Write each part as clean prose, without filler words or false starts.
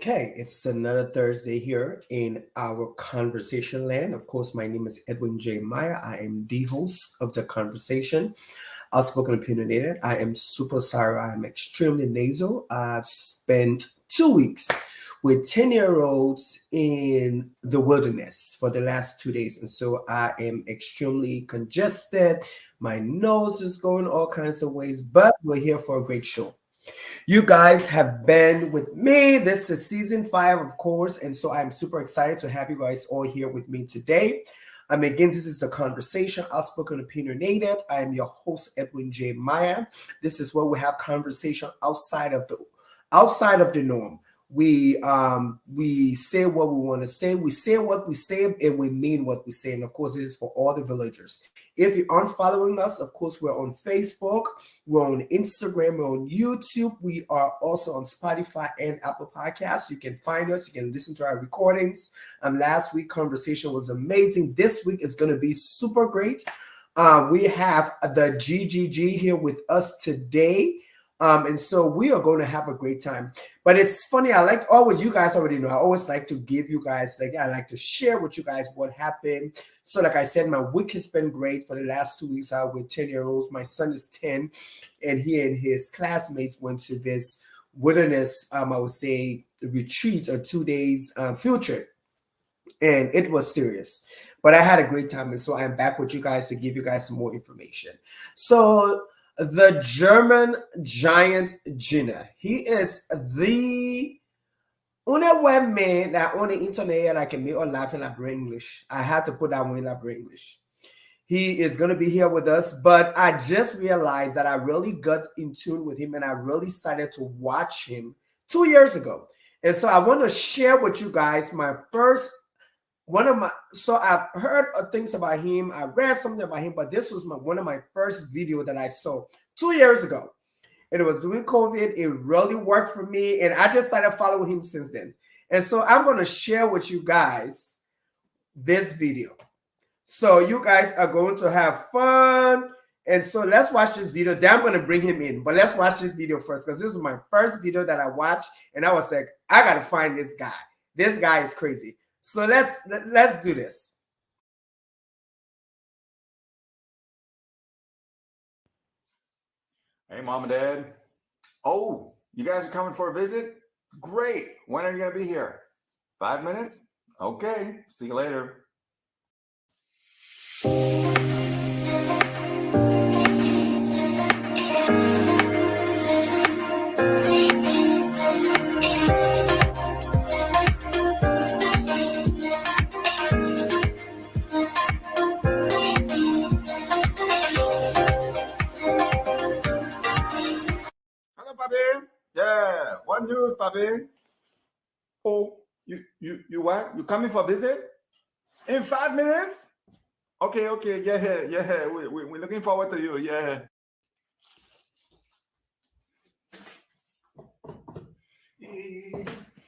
Okay, it's another Thursday here in our conversation land. Of course, my name is Edwin J. Meyer. I am the host of the conversation. Outspoken Opinionated. I am super sorry. I'm extremely nasal. I've spent 2 weeks with 10-year-olds in the wilderness for the last 2 days. And so I am extremely congested. My nose is going all kinds of ways, but we're here for a great show. You guys have been with me. This is season 5, of course, and so I'm super excited to have you guys all here with me today. Again, this is a conversation, outspoken opinionated. I am your host, Edwin J. Meyer. This is where we have conversation outside of the norm. We say what we want to say. We say what we say, and we mean what we say. And of course, this is for all the villagers. If you aren't following us, of course, we're on Facebook, we're on Instagram, we're on YouTube. We are also on Spotify and Apple Podcasts. You can find us. You can listen to our recordings. Last week conversation was amazing. This week is going to be super great. We have the GGG here with us today. And so we are going to have a great time. But it's funny, you guys already know, I always like to give you guys, I like to share with you guys what happened. So like I said, my week has been great for the last 2 weeks out with 10-year-olds. My son is 10, and he and his classmates went to this wilderness, I would say, retreat, or 2 days field trip. And it was serious. But I had a great time, and so I'm back with you guys to give you guys some more information. So the German giant Gina. He is the only one man that on the internet I can make or laugh in English. I had to put that one in English. He is going to be here with us, but I just realized that I really got in tune with him and I really started to watch him 2 years ago. And so I want to share with you guys so I've heard things about him. I read something about him, but this was one of my first video that I saw 2 years ago. And it was during COVID. It really worked for me. And I just started following him since then. And so I'm going to share with you guys this video. So you guys are going to have fun. And so let's watch this video. Then I'm going to bring him in. But let's watch this video first, because this is my first video that I watched. And I was like, I got to find this guy. This guy is crazy. So let's do this. Hey, Mom and Dad. Oh, you guys are coming for a visit? Great. When are you going to be here? 5 minutes? Okay. See you later. Yeah, what news, Papi? Oh, you what? You coming for a visit? In 5 minutes? Okay, yeah. We're looking forward to you, yeah.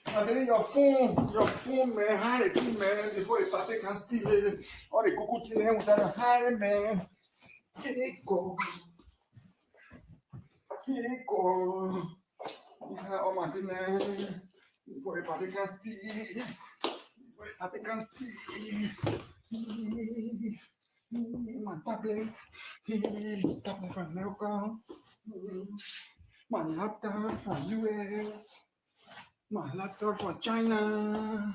Papi, your phone, man, hide it, man, before the Papi can steal it. All the cuckoo thing without a hide, man. Here it go. Yeah, oh my man. Before the Papi can steal. My tablet from America, my laptop from US, my laptop from China,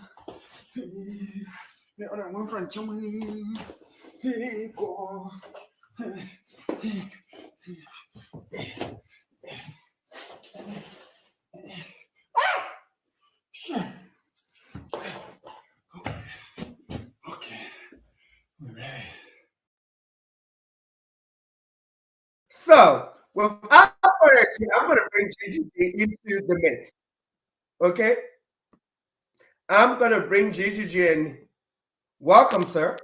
the other one from Germany. Here you go. Shit. Okay. We're ready. So, without further ado, I'm going to bring GGG into the mix. Okay? I'm going to bring GGG in. Welcome, sir.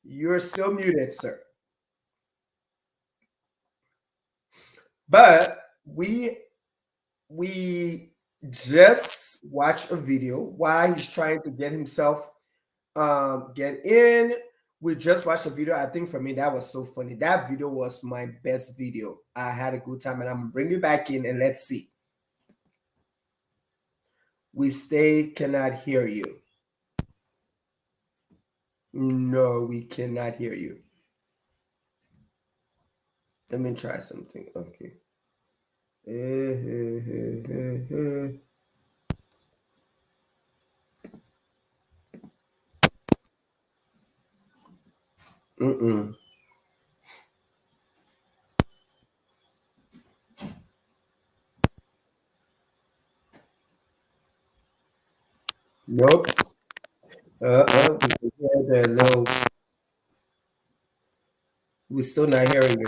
You're still muted, sir. But we just watched a video while he's trying to get himself get in. We just watched a video. I think for me that was so funny. That video was my best video. I had a good time, and I'm gonna bring you back in and let's see. We stay cannot hear you. No, we cannot hear you. Let me try something. Okay. Mm-mm. Nope. We can hear the little. We're still not hearing you.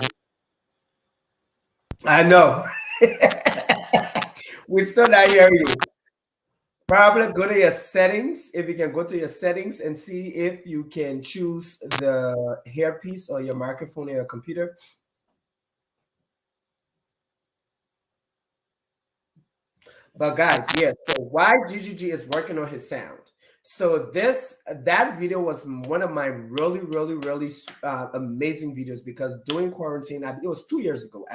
I know. We're still not hearing you. Probably go to your settings. If you can go to your settings and see if you can choose the hairpiece or your microphone on your computer. But guys, yeah, so why GGG is working on his sound. So that video was one of my really amazing videos because during quarantine, it was 2 years ago.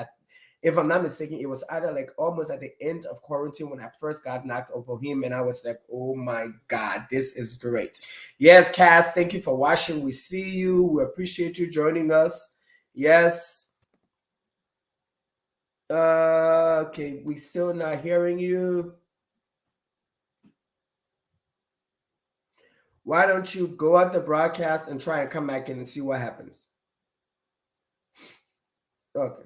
If I'm not mistaken, it was either like almost at the end of quarantine when I first got knocked over him, and I was like, "Oh my God, this is great!" Yes, Cass, thank you for watching. We see you. We appreciate you joining us. Yes. Okay, we still not hearing you. Why don't you go out the broadcast and try and come back in and see what happens? Okay.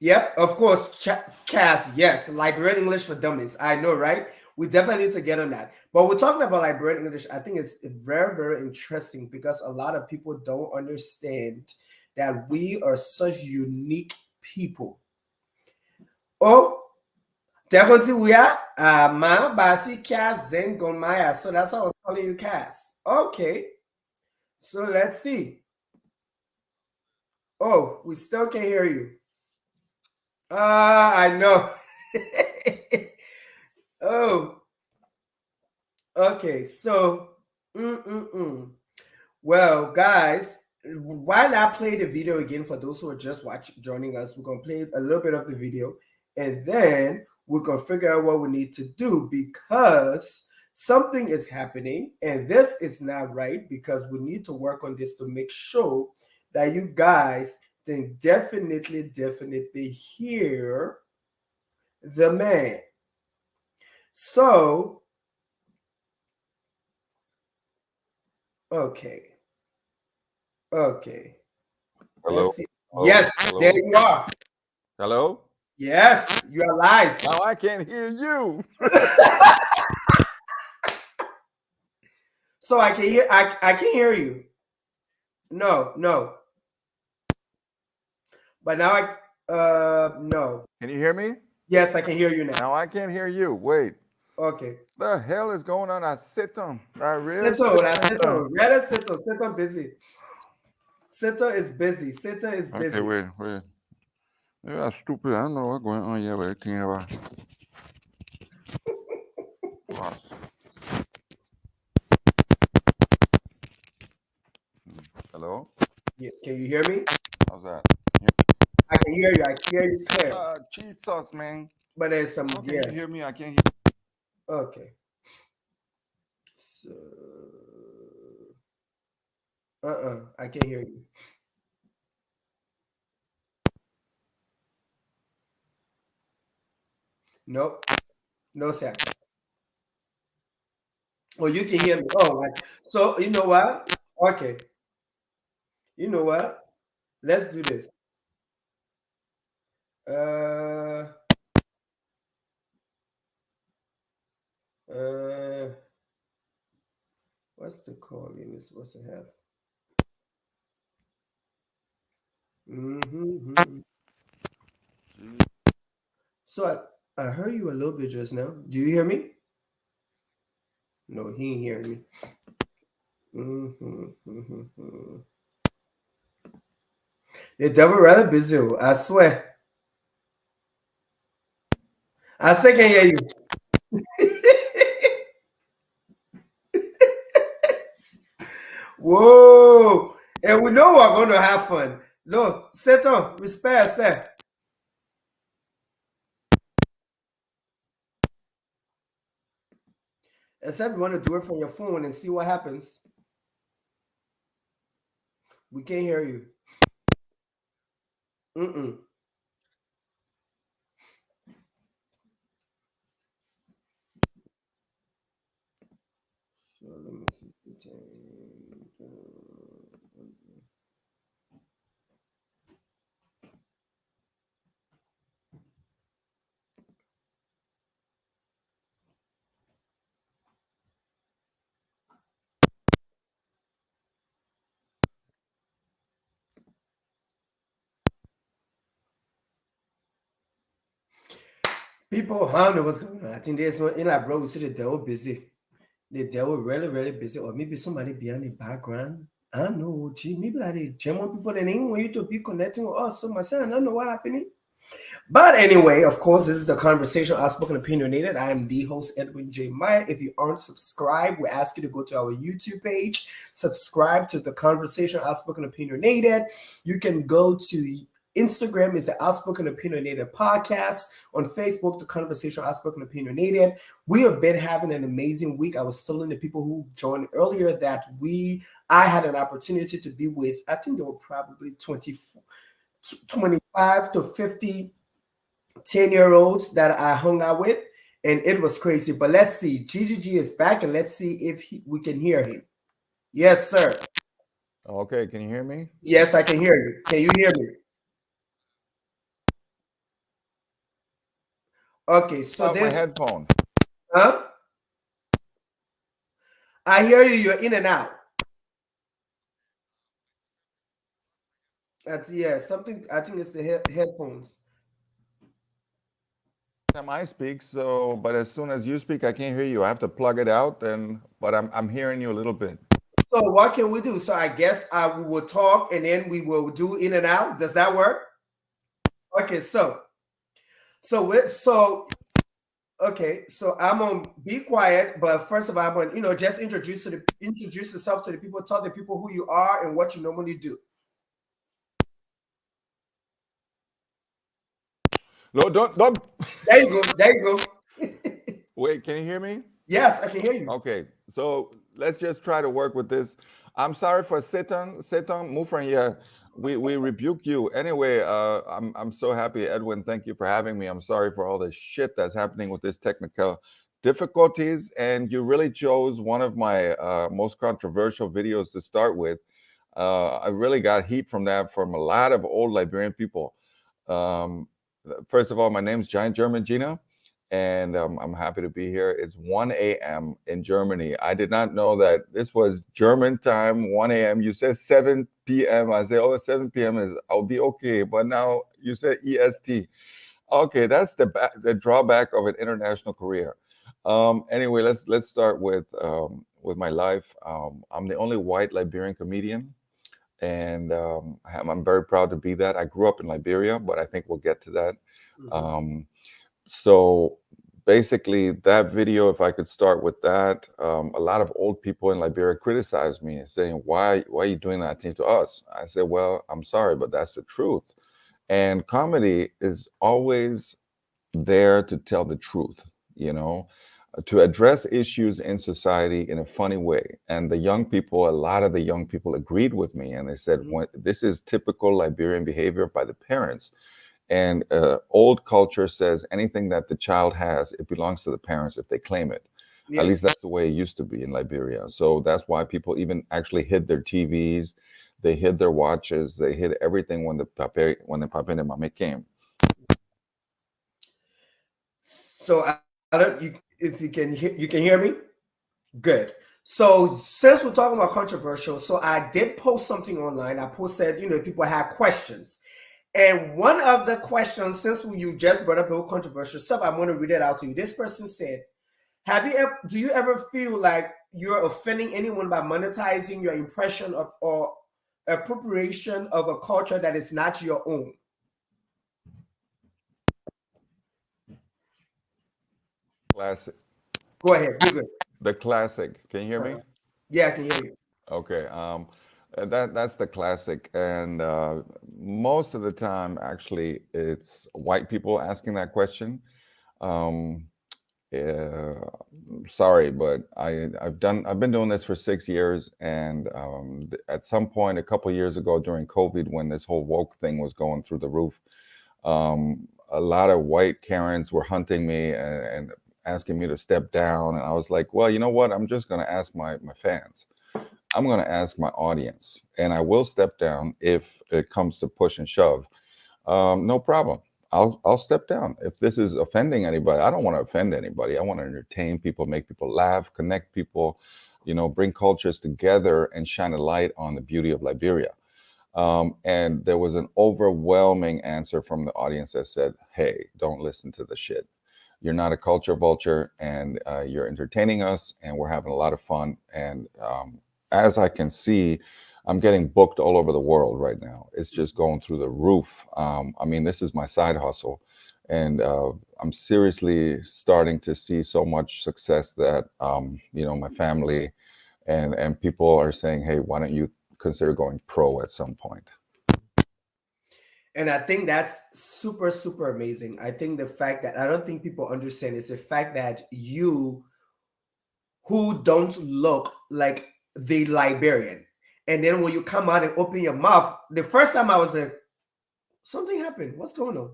Yep. Of course, Cass. Yes, Liberian English for Dummies. I know, right? We definitely need to get on that. But we're talking about Liberian English. I think it's very interesting because a lot of people don't understand that we are such unique people. Oh, definitely we are. Ma basi Cass Zengomaya. So that's how I was calling you, Cass. Okay. So let's see. Oh, we still can't hear you. I know. Oh, okay. So, well, guys, why not play the video again for those who are just joining us? We're gonna play a little bit of the video, and then we're gonna figure out what we need to do because something is happening, and this is not right because we need to work on this to make sure that you guys then definitely hear the man. So, okay. Hello. Let's see. Hello? Yes, Hello? there you are. Hello? Yes, you are live. Now I can't hear you. So I can hear you. No. But now no. Can you hear me? Yes, I can hear you now. Now I can't hear you. Wait. Okay. The hell is going on? I sit on. Seto busy. Seto is busy. Okay, wait. Yeah, stupid. I don't know what's going on here, but I can't hear. Hello? Yeah, can you hear me? How's that? I can hear you. I can hear you clear. Jesus, man. But there's some. Okay, Yeah. you hear me? I can't hear. Okay. So. I can't hear you. Nope. No sound. Oh, you can hear me. Oh, right. So you know what? Okay. You know what? Let's do this. What's the call you're supposed to have? So I heard you a little bit just now. Do you hear me? No, he ain't hearing me. The devil rather busy. I swear. I still can hear you. Whoa! And we know we're going to have fun. Look, Satan, respect yourself. Except you want to do it from your phone and see what happens. We can't hear you. Mm-mm. So let me see. People, I don't know what's going on. I think there's one in like, bro, we see the devil busy. The devil really, really busy. Or maybe somebody behind the background. I don't know. Gee, maybe like the German people, they didn't want you to be connecting with us. So my son, I don't know what happening. But anyway, of course, this is the conversation Outspoken Opinionated. I am the host, Edwin J. Meyer. If you aren't subscribed, we ask you to go to our YouTube page, subscribe to the conversation Outspoken Opinionated. You can go to Instagram is the Outspoken Opinionated podcast. On Facebook, the conversation Outspoken Opinionated. We have been having an amazing week. I was telling the people who joined earlier that I had an opportunity to be with, I think there were probably 25 to 50 10-year-olds that I hung out with, and it was crazy. But let's see. GGG is back, and let's see if we can hear him. Yes, sir. Okay, can you hear me? Yes, I can hear you. Can you hear me? Okay, so Out my there's, headphone. huh? I hear you. You're in and out. That's yeah. Something. I think it's the headphones. Time I speak, so but as soon as you speak, I can't hear you. I have to plug it out, and but I'm hearing you a little bit. So what can we do? So I guess we will talk, and then we will do in and out. Does that work? Okay. So okay, so I'm gonna be quiet, but first of all, I'm gonna, just introduce yourself to the people, tell the people who you are and what you normally do. No, don't. There you go. There you go. Wait, can you hear me? Yes, I can hear you. Okay, so let's just try to work with this. I'm sorry for Satan, move from here. We rebuke you. Anyway, I'm so happy, Edwin. Thank you for having me. I'm sorry for all the shit that's happening with this technical difficulties, and you really chose one of my most controversial videos to start with. I really got heat from that from a lot of old Liberian people. Um, First of all, my name's Giant German Gina, and I'm happy to be here. It's 1 a.m. in Germany. I did not know that this was German time, 1 a.m. You said 7 p.m. I say, oh, 7 p.m. is, I'll be okay. But now you said EST. Okay, that's the drawback of an international career. Anyway, let's start with my life. I'm the only white Liberian comedian, and I'm very proud to be that. I grew up in Liberia, but I think we'll get to that. Um, so basically, that video, if I could start with that, a lot of old people in Liberia criticized me and saying, why are you doing that to us? I said, well, I'm sorry, but that's the truth. And comedy is always there to tell the truth, to address issues in society in a funny way. And the young people, a lot of the young people agreed with me, and they said, this is typical Liberian behavior by the parents. And old culture says anything that the child has, it belongs to the parents if they claim it. Yes. At least that's the way it used to be in Liberia. So that's why people even actually hid their TVs, they hid their watches, they hid everything when the papa and the mama came. So I don't. If you can hear me. Good. So since we're talking about controversial, so I did post something online. I posted, if people had questions. And one of the questions, since you just brought up the whole controversial stuff, I'm going to read it out to you. This person said, do you ever feel like you're offending anyone by monetizing your impression of or appropriation of a culture that is not your own? Classic. Go ahead. You're good. The classic. Can you hear me? Yeah, I can hear you. Okay. That's the classic, and most of the time, actually, it's white people asking that question. uh, sorry, but I've been doing this for 6 years, and at some point, a couple years ago during COVID, when this whole woke thing was going through the roof, a lot of white Karens were hunting me and asking me to step down, and I was like, well, you know what? I'm just going to ask my fans. I'm going to ask my audience, and I will step down if it comes to push and shove. No problem. I'll step down if this is offending anybody. I don't want to offend anybody. I want to entertain people, make people laugh, connect people, bring cultures together and shine a light on the beauty of Liberia. And there was an overwhelming answer from the audience that said, "Hey, don't listen to the shit. You're not a culture vulture, and you're entertaining us, and we're having a lot of fun." And as I can see, I'm getting booked all over the world right now. It's just going through the roof. I mean, this is my side hustle, and I'm seriously starting to see so much success that my family and people are saying, "Hey, why don't you consider going pro at some point?" And I think that's super, super amazing. I think the fact that I don't think people understand is the fact that you who don't look like the Liberian. And then when you come out and open your mouth, the first time I was like, something happened. What's going on?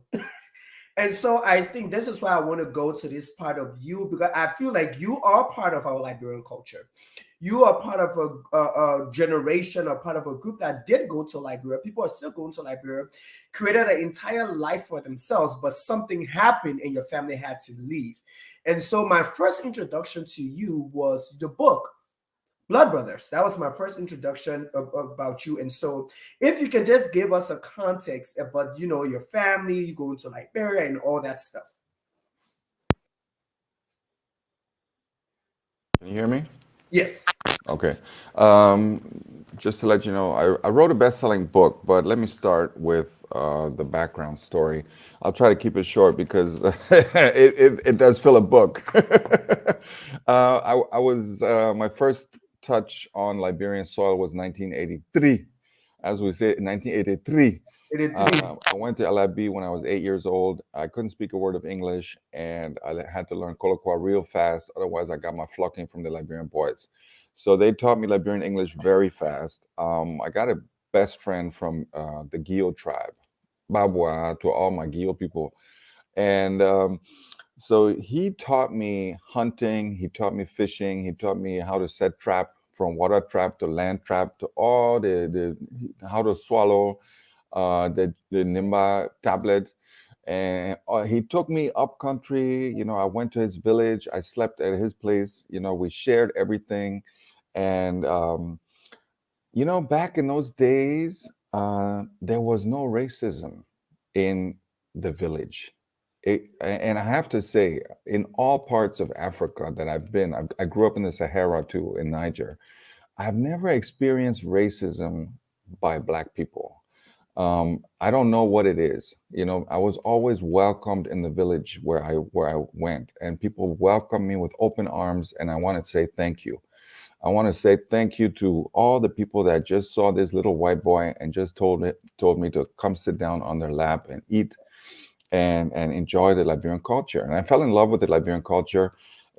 And so I think this is why I want to go to this part of you, because I feel like you are part of our Liberian culture. You are part of a generation or part of a group that did go to Liberia. People are still going to Liberia, created an entire life for themselves, but something happened and your family had to leave. And so my first introduction to you was the book, Blood Brothers. That was my first introduction about you. And so if you can just give us a context about, your family, you going to Liberia and all that stuff. Can you hear me? Yes. Okay. Just to let you know, I wrote a best-selling book, but let me start with the background story. I'll try to keep it short because it does fill a book. I was my first touch on Liberian soil was 1983, as we say, 1983. I went to LIB when I was 8 years old. I couldn't speak a word of English, and I had to learn Kolokwa real fast. Otherwise, I got my flocking from the Liberian boys. So they taught me Liberian English very fast. I got a best friend from the Gio tribe, Babwa, to all my Gio people. And so he taught me hunting, he taught me fishing, he taught me how to set trap, from water trap to land trap to all the how to swallow the Nimba tablet. And he took me up country. I went to his village. I slept at his place. We shared everything. And, back in those days, there was no racism in the village. And I have to say, in all parts of Africa that I've been, I grew up in the Sahara too, in Niger. I've never experienced racism by Black people. I don't know what it is. I was always welcomed in the village where I went, and people welcomed me with open arms. And I want to say thank you. I want to say thank you to all the people that just saw this little white boy and just told me to come sit down on their lap and eat and enjoy the Liberian culture. And I fell in love with the Liberian culture,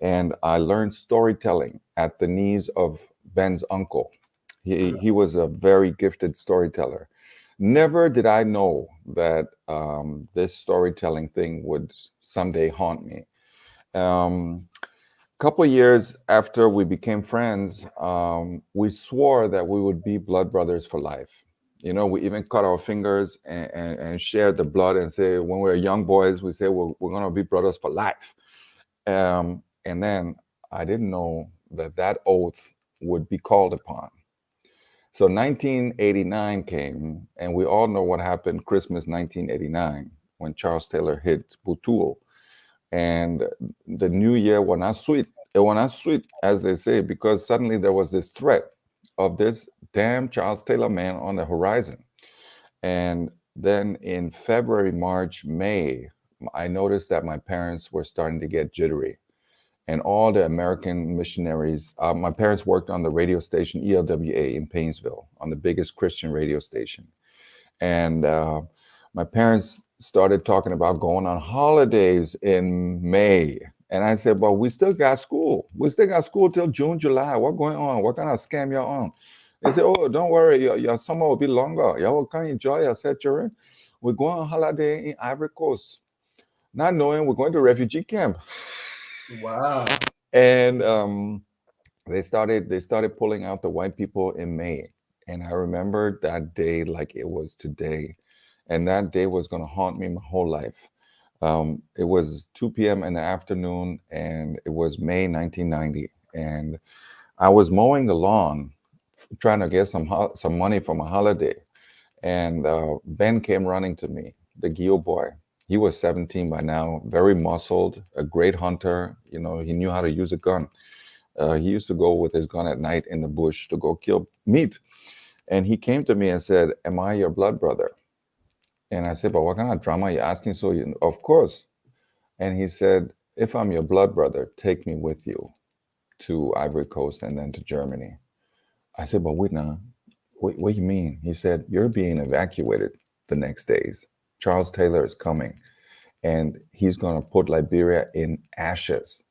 and I learned storytelling at the knees of Ben's uncle. He was a very gifted storyteller. Never did I know that this storytelling thing would someday haunt me. Couple years after we became friends, we swore that we would be blood brothers for life. We even cut our fingers and shared the blood and say, when we were young boys, we say, we're going to be brothers for life. And then I didn't know that oath would be called upon. So 1989 came, and we all know what happened Christmas 1989 when Charles Taylor hit Butuo. And the new year was not sweet. It was not sweet, as they say, because suddenly there was this threat of this damn Charles Taylor man on the horizon. And then in February, March, May, I noticed that my parents were starting to get jittery. And all the American missionaries, my parents worked on the radio station ELWA in Painesville, on the biggest Christian radio station. And my parents started talking about going on holidays in May. And I said, but we still got school. We still got school till June, July. What going on? What kind of scam y'all on? They said, oh, don't worry. Your summer will be longer. Y'all will come enjoy. I said, children, we're going on holiday in Ivory Coast, not knowing we're going to refugee camp. Wow. And they started pulling out the white people in May. And I remember that day like it was today. And that day was going to haunt me my whole life. It was 2 p.m. in the afternoon, and it was May 1990. And I was mowing the lawn, trying to get some money for my holiday. And Ben came running to me, the Gio boy. He was 17 by now, very muscled, a great hunter. You know, he knew how to use a gun. He used to go with his gun at night in the bush to go kill meat. And he came to me and said, am I your blood brother? And I said, but what kind of drama are you asking? So, of course. And he said, if I'm your blood brother, take me with you to Ivory Coast and then to Germany. I said, but wait now, what do you mean? He said, you're being evacuated the next days. Charles Taylor is coming, and he's going to put Liberia in ashes.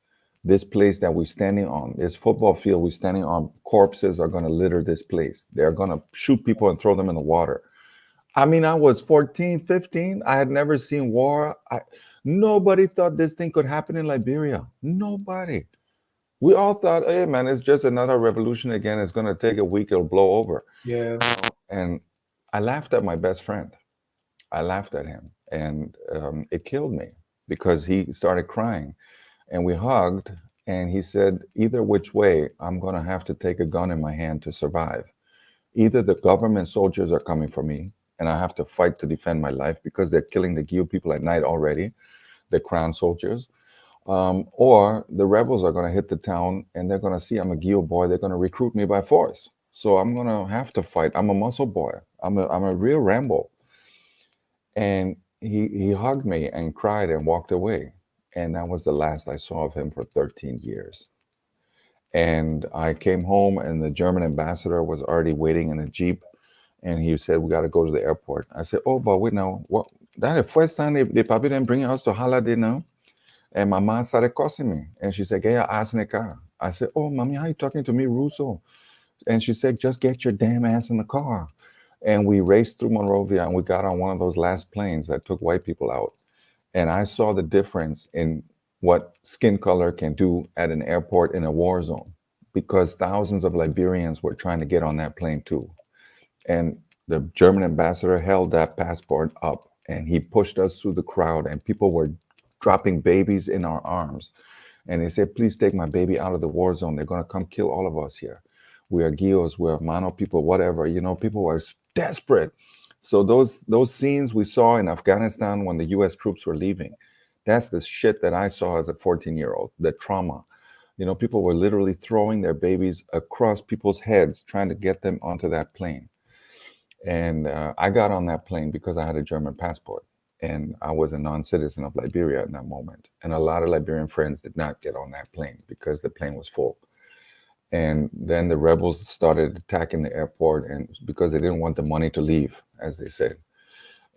This place that we're standing on, this football field we're standing on, corpses are going to litter this place. They're going to shoot people and throw them in the water. I mean, I was 14, 15. I had never seen war. Nobody thought this thing could happen in Liberia. Nobody. We all thought, hey, man, it's just another revolution again. It's going to take a week. It'll blow over. Yeah. And I laughed at my best friend. I laughed at him. And it killed me because he started crying. And we hugged. And he said, either which way, I'm going to have to take a gun in my hand to survive. Either the government soldiers are coming for me, and I have to fight to defend my life because they're killing the Gio people at night already, the crown soldiers. Or the rebels are going to hit the town and they're going to see I'm a Gio boy. They're going to recruit me by force. So I'm going to have to fight. I'm a muscle boy. I'm a real Rambo. And he hugged me and cried and walked away. And that was the last I saw of him for 13 years. And I came home, and the German ambassador was already waiting in a Jeep. And he said, we got to go to the airport. I said, oh, but wait now. What? That the first time the papi didn't bring us to holiday now. And my mom started cussing me. And she said, get your ass in the car. I said, oh, mommy, how you talking to me, Russo? And she said, just get your damn ass in the car. And we raced through Monrovia, and we got on one of those last planes that took white people out. And I saw the difference in what skin color can do at an airport in a war zone, because thousands of Liberians were trying to get on that plane too. And the German ambassador held that passport up, and he pushed us through the crowd, and people were dropping babies in our arms. And he said, please take my baby out of the war zone. They're going to come kill all of us here. We are Gios, we are Mano people, whatever. You know, people were desperate. So those scenes we saw in Afghanistan when the US troops were leaving, that's the shit that I saw as a 14-year-old, the trauma. You know, people were literally throwing their babies across people's heads, trying to get them onto that plane. And I got on that plane because I had a German passport. And I was a non-citizen of Liberia in that moment. And a lot of Liberian friends did not get on that plane because the plane was full. And then the rebels started attacking the airport, and because they didn't want the money to leave, as they said.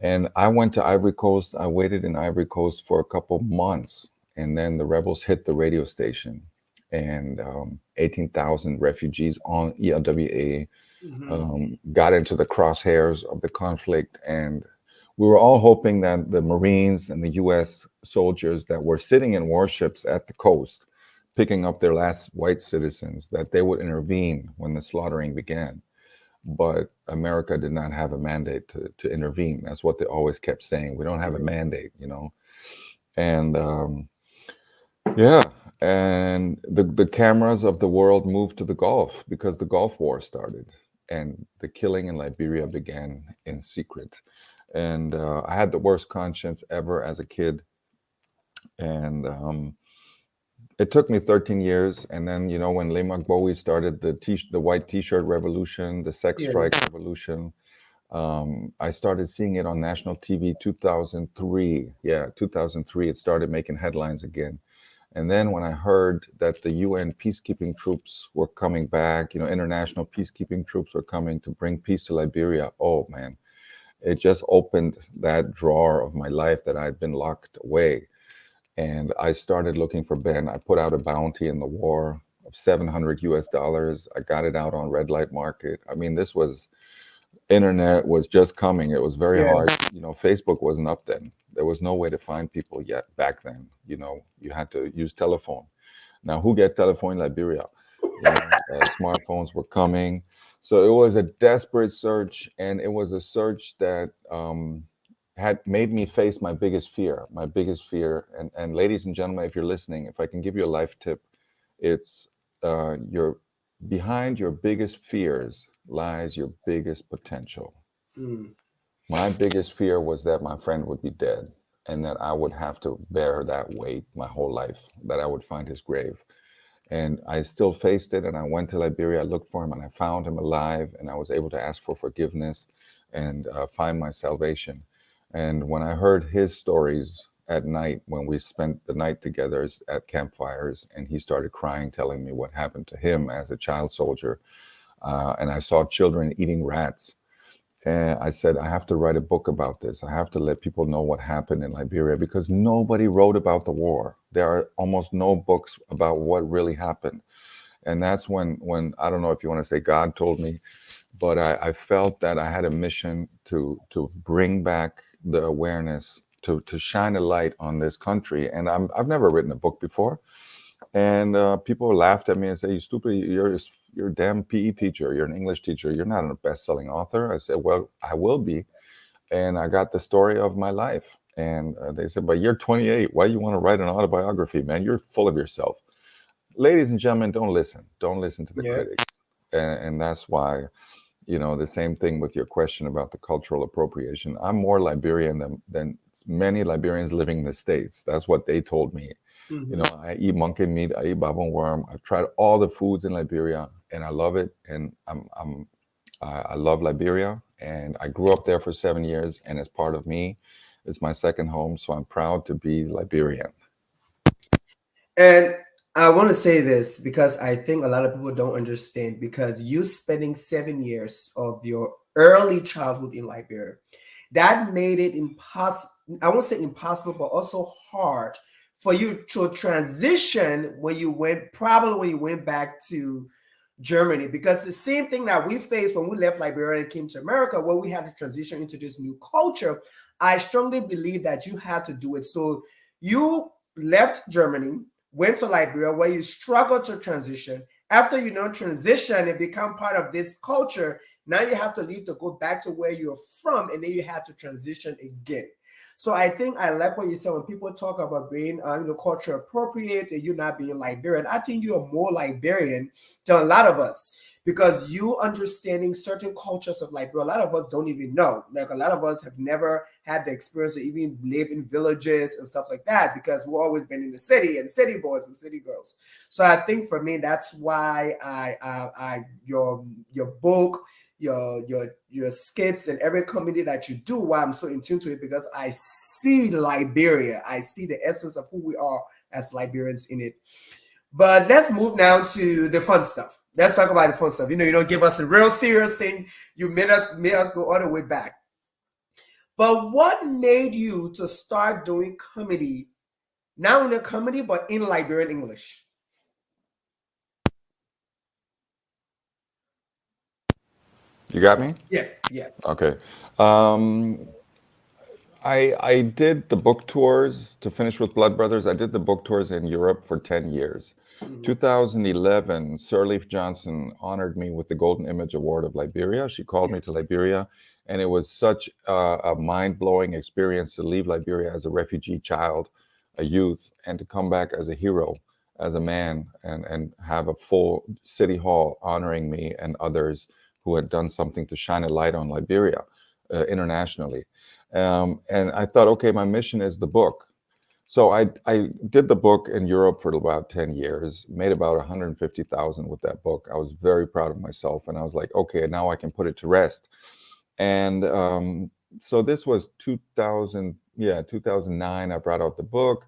And I went to Ivory Coast. I waited in Ivory Coast for a couple months. And then the rebels hit the radio station, and 18,000 refugees on ELWA got into the crosshairs of the conflict. And we were all hoping that the Marines and the US soldiers that were sitting in warships at the coast, picking up their last white citizens, that they would intervene when the slaughtering began. But America did not have a mandate to intervene. That's what they always kept saying. We don't have a mandate, you know. And yeah, and the cameras of the world moved to the Gulf because the Gulf War started, and the killing in Liberia began in secret. And I had the worst conscience ever as a kid. And it took me 13 years. And then, you know, when Lemak Bowie started the white t-shirt revolution, the sex strike revolution, I started seeing it on national TV 2003. Yeah, 2003, it started making headlines again. And then when I heard that the UN peacekeeping troops were coming back, you know, international peacekeeping troops were coming to bring peace to Liberia, oh man, it just opened that drawer of my life that I'd been locked away. And I started looking for Ben. I put out a bounty in the war of $700 US. I got it out on red light market. I mean, this was internet was just coming. It was very Yeah. hard. Facebook wasn't up then. There was no way to find people yet back then. You had to use telephone. Now, who get telephone in Liberia? Smartphones were coming. So it was a desperate search, and it was a search that had made me face my biggest fear. My biggest fear, and ladies and gentlemen, if you're listening, if I can give you a life tip, it's your behind your biggest fears lies your biggest potential. Mm. My biggest fear was that my friend would be dead and that I would have to bear that weight my whole life, that I would find his grave. And I still faced it. And I went to Liberia, I looked for him, and I found him alive. And I was able to ask for forgiveness and find my salvation. And when I heard his stories at night, when we spent the night together at campfires, and he started crying, telling me what happened to him as a child soldier, and I saw children eating rats. And I said, I have to write a book about this. I have to let people know what happened in Liberia because nobody wrote about the war. There are almost no books about what really happened. And that's when I don't know if you want to say God told me, but I felt that I had a mission to bring back the awareness, to shine a light on this country. And I've never written a book before. And people laughed at me and say, "You stupid! You're a damn PE teacher. You're an English teacher. You're not a best-selling author." I said, "Well, I will be." And I got the story of my life. And they said, "But you're 28. Why do you want to write an autobiography, man? You're full of yourself." Ladies and gentlemen, don't listen. Don't listen to the Yeah. critics. And that's why, the same thing with your question about the cultural appropriation. I'm more Liberian than many Liberians living in the States. That's what they told me. Mhm. I eat monkey meat, I eat babon worm. I've tried all the foods in Liberia, and I love it. And I love Liberia, and I grew up there for 7 years, and it's part of me. It's my second home, so I'm proud to be Liberian. And I want to say this because I think a lot of people don't understand because you spending 7 years of your early childhood in Liberia, that made it impossible. I won't say impossible, but also hard for you to transition probably when you went back to Germany, because the same thing that we faced when we left Liberia and came to America, where we had to transition into this new culture. I strongly believe that you had to do it. So you left Germany, went to Liberia, where you struggled to transition. After transition and become part of this culture, now you have to leave to go back to where you're from, and then you have to transition again. So I think I like what you said when people talk about being, culture appropriate and you not being Liberian. I think you are more Liberian to a lot of us because you understanding certain cultures of Liberia. A lot of us don't even know. Like a lot of us have never had the experience to even live in villages and stuff like that because we've always been in the city and city boys and city girls. So I think for me, that's why your book, your skits and every comedy that you do, why I'm so in tune to it, because I see Liberia. I see the essence of who we are as Liberians in it. But let's move now to the fun stuff. Let's talk about the fun stuff. You don't give us the real serious thing. You made us go all the way back. But what made you to start doing comedy, not in a comedy, but in Liberian English? You got me? Yeah, yeah. Okay. Um, I did the book tours to finish with Blood Brothers. I did the book tours in Europe for 10 years. Mhm. 2011, Sirleaf Johnson honored me with the Golden Image Award of Liberia. She called me Yes. to Liberia, and it was such a mind-blowing experience to leave Liberia as a refugee child, a youth, and to come back as a hero, as a man, and have a full city hall honoring me and others who had done something to shine a light on Liberia internationally. And I thought, okay, my mission is the book. So I did the book in Europe for about 10 years, made about 150,000 with that book. I was very proud of myself. And I was like, okay, now I can put it to rest. And so this was 2009, I brought out the book.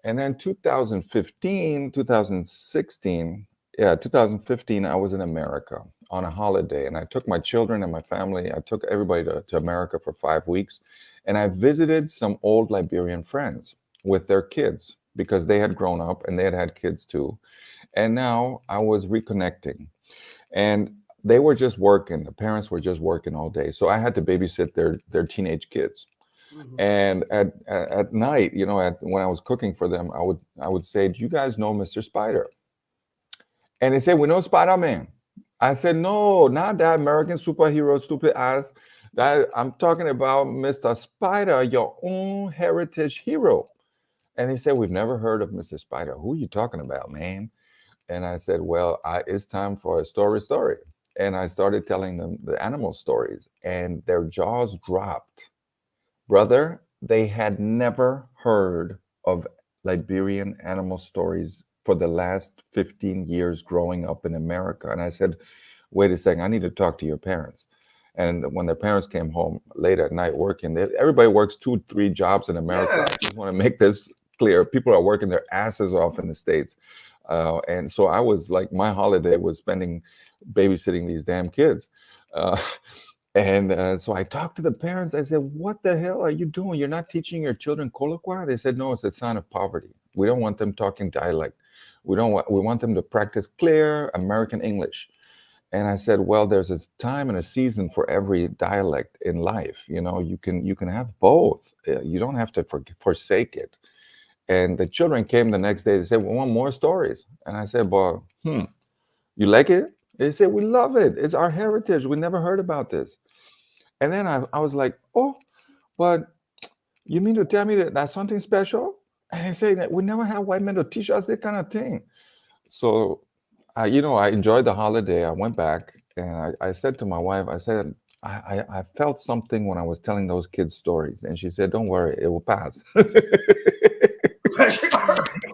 And then 2015, 2016, 2015, I was in America on a holiday, and I took my children and my family. I took everybody to America for 5 weeks, and I visited some old Liberian friends with their kids. because they had grown up and they had kids too. And now I was reconnecting. And they were just working. The parents were just working all day. So I had to babysit their teenage kids. Mhm. And at night, when I was cooking for them, I would say, "Do you guys know Mr. Spider?" And they said, "We know Spider-Man." I said, "No, not that American superhero, stupid ass. That I'm talking about Mr. Spider, your own heritage hero." And they said, "We've never heard of Mr. Spider. Who are you talking about, man?" And I said, "Well, it's time for a story." And I started telling them the animal stories, and their jaws dropped. Brother, they had never heard of Liberian animal stories for the last 15 years growing up in America. And I said, "Wait a second, I need to talk to your parents." And when their parents came home late at night working, everybody works 2, 3 jobs in America. Yeah. I just want to make this clear. People are working their asses off in the States. And so I was like, my holiday was spending babysitting these damn kids. Uh, and so I talked to the parents. I said, "What the hell are you doing? You're not teaching your children colloquy?" They said, "No, it's a sign of poverty. We don't want them talking dialect. We want them to practice clear American English." And I said, "Well, there's a time and a season for every dialect in life. You can have both. You don't have to forsake it." And the children came the next day. They said, "We want more stories." And I said, "Well, you like it?" They said, "We love it. It's our heritage. We never heard about this." And then I was like, "Oh, but you mean to tell me that that's something special?" And he said that we never had white men to teach us that kind of thing. So, I enjoyed the holiday. I went back and I said to my wife, I said, I felt something when I was telling those kids stories. And she said, "Don't worry, it will pass."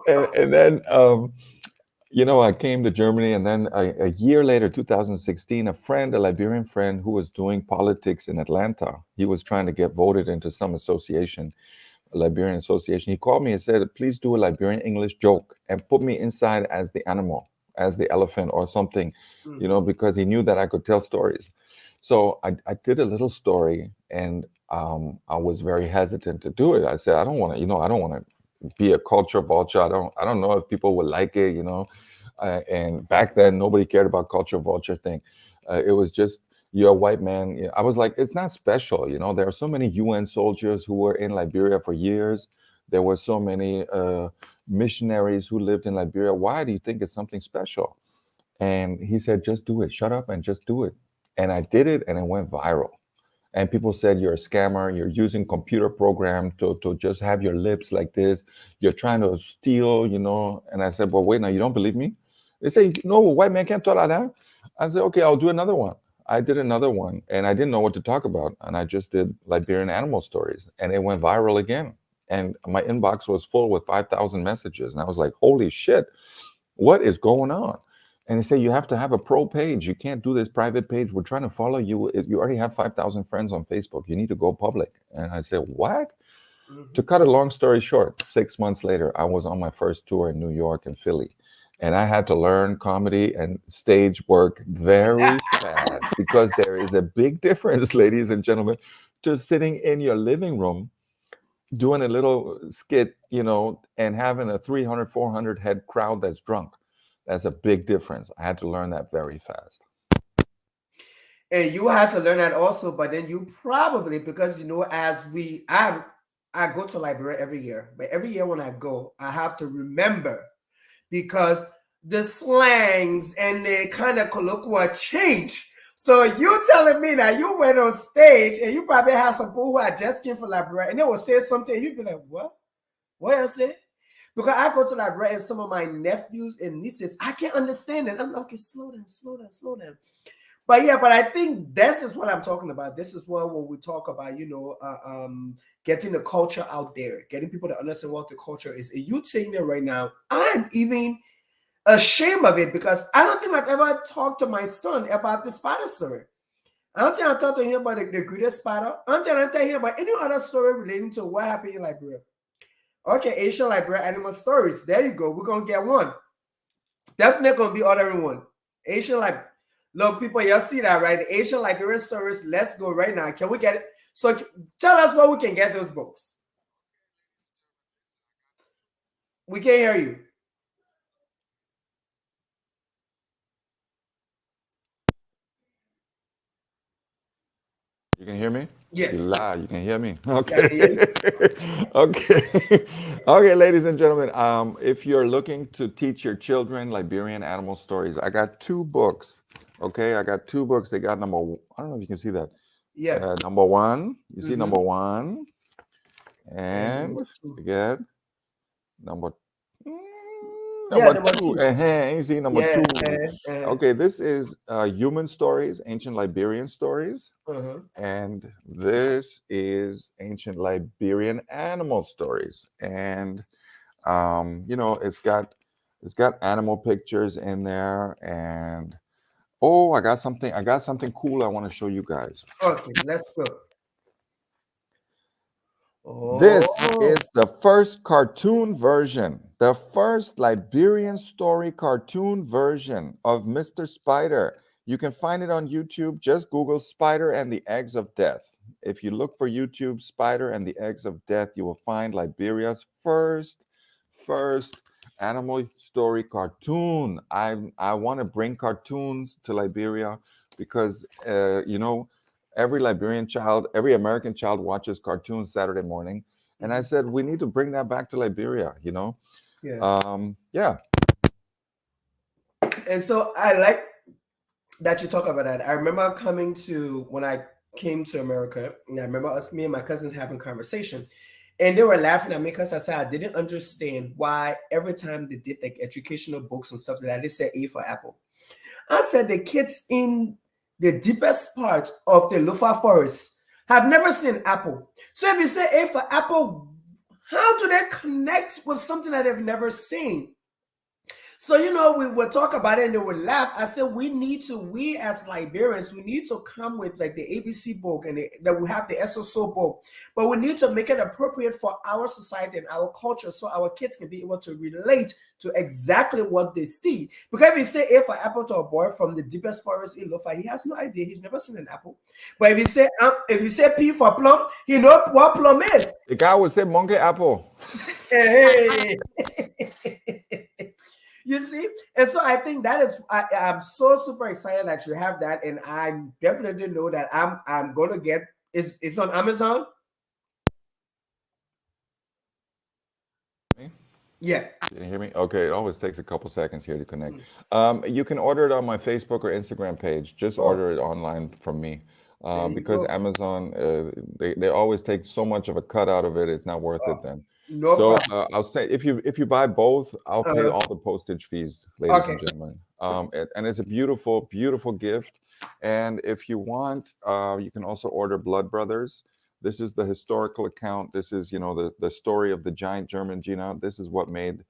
And then, I came to Germany, and then a year later, 2016, a Liberian friend who was doing politics in Atlanta, he was trying to get voted into some association, a Liberian association. He called me and said, "Please do a Liberian English joke and put me inside as the animal, as the elephant or something," Mhm. because he knew that I could tell stories. So I did a little story, and I was very hesitant to do it. I said, I don't want to be a culture vulture. I don't know if people would like it. And back then, nobody cared about culture vulture thing. It was just, you're a white man. I was like, it's not special. There are so many UN soldiers who were in Liberia for years. There were so many missionaries who lived in Liberia. Why do you think it's something special? And he said, "Just do it. Shut up and just do it." And I did it, and it went viral. And people said, "You're a scammer. You're using computer program to just have your lips like this. You're trying to steal." And I said, "Well, wait, now you don't believe me?" They say, "No, white man can't talk like that." I said, "Okay, I'll do another one." I did another one, and I didn't know what to talk about. And I just did Liberian animal stories, and it went viral again. And my inbox was full with 5,000 messages. And I was like, "Holy shit, what is going on?" And they say, "You have to have a pro page. You can't do this private page. We're trying to follow you. You already have 5,000 friends on Facebook. You need to go public." And I said, "What?" To Mhm. cut a long story short, 6 months later, I was on my first tour in New York and Philly. And I had to learn comedy and stage work very fast, because there is a big difference, ladies and gentlemen, to sitting in your living room doing a little skit, and having a 300, 400 head crowd that's drunk. That's a big difference. I had to learn that very fast. And you had to learn that also, but then you probably, because as I go to library every year, but every year when I go, I have to remember, because the slangs and the kind of colloquial change. So you telling me that you went on stage and you probably had some people who had just came from library and they will say something, you'd be like, "What? What else say?" Because I go to library and some of my nephews and nieces, I can't understand it. I'm like, "Okay, slow down, slow down, slow down." But yeah, but I think this is what I'm talking about. This is what when we talk about, getting the culture out there, getting people to understand what the culture is. And you take me right now, I'm even ashamed of it, because I don't think I've ever talked to my son about the spider story. I don't think I talked to him about the greatest spider. I don't think I tell him about any other story relating to what happened in Liberia. Okay, Asian Liberia animal stories. There you go. We're gonna get one. Definitely gonna be ordering one. Asian like, look, people, y'all see that, right? The Asian Liberian stories. Let's go right now. Can we get it? So tell us where we can get those books. We can't hear you. You can hear me? You Yes. lie. You can hear me. Yeah, I can hear Okay. you. Okay. Okay, ladies and gentlemen. If you're looking to teach your children Liberian animal stories, I got two books. Okay, I got two books. They got I don't know if you can see that. Yeah. Number one. You see Mm-hmm. number one, And and number two. you get number Yeah, number number two. two. You see number Yeah. two. Uh-huh. Okay, this is human stories, ancient Liberian stories. Uh-huh. And this is ancient Liberian animal stories. And it's got animal pictures in there. And oh, I got something cool I want to show you guys. Okay, let's go. This Oh. is the first cartoon version, the first Liberian story cartoon version of Mr. Spider. You can find it on YouTube. Just Google Spider and the Eggs of Death. If you look for YouTube Spider and the Eggs of Death, you will find Liberia's first animal story cartoon. I want to bring cartoons to Liberia because every Liberian child, every American child watches cartoons Saturday morning. And I said, we need to bring that back to Liberia. Yeah. Yeah. And so I like that you talk about that. I remember when I came to America, and I remember me and my cousins having conversation, and they were laughing at me because I said I didn't understand why every time they did like educational books and stuff like that, they said A for apple. I said the kids in the deepest part of the Lofa forest have never seen apple. So if you say A for apple, how do they connect with something that they've never seen? So, we would talk about it and they would laugh. I said, we as Liberians, we need to come with like the ABC book and that we have the SSO book, but we need to make it appropriate for our society and our culture so our kids can be able to relate to exactly what they see. Because if you say A for apple to a boy from the deepest forest in Lofa, he has no idea. He's never seen an apple. But if you say P for plum, he knows what plum is. The guy would say monkey apple. Hey. You see, and so I think that is I'm so super excited that you have that, and I definitely know that I'm gonna get it's on Amazon. Yeah. Can you hear me? Okay, it always takes a couple seconds here to connect. Mm. You can order it on my Facebook or Instagram page. Just Oh, order it online from me. there you Because go. Amazon, they always take so much of a cut out of it. It's not worth it Oh, then. no So problem. I'll say if you buy both, I'll pay Uh-huh. all the postage fees, ladies Okay. and gentlemen. And it's a beautiful, beautiful gift. And if you want, you can also order Blood Brothers. This is the historical account. This is, the story of the giant German Gina. This is what made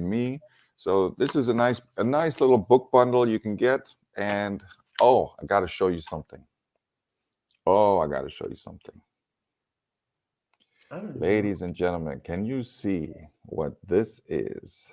me. So this is a nice little book bundle you can get. And oh, I got to show you something. Oh, I got to show you something. I don't even know. Ladies and gentlemen, can you see what this is?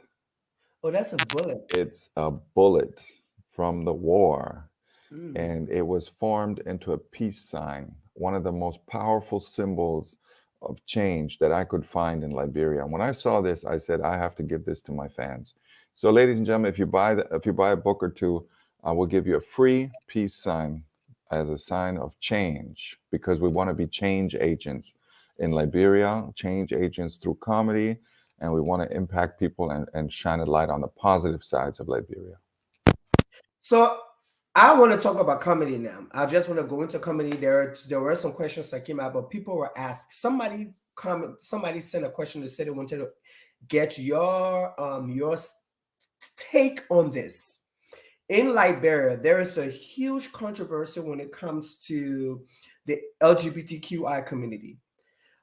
Oh, that's a bullet. It's a bullet from the war, Mm. and it was formed into a peace sign, one of the most powerful symbols of change that I could find in Liberia. And when I saw this, I said, I have to give this to my fans. So, ladies and gentlemen, if you buy a book or two, I will give you a free peace sign as a sign of change, because we want to be change agents in Liberia, change agents through comedy, and we want to impact people and shine a light on the positive sides of Liberia. So I want to talk about comedy now. I just want to go into comedy. There were some questions that came out, but people were asked. Somebody sent a question that said they wanted to get your take on this. In Liberia, there is a huge controversy when it comes to the LGBTQI community.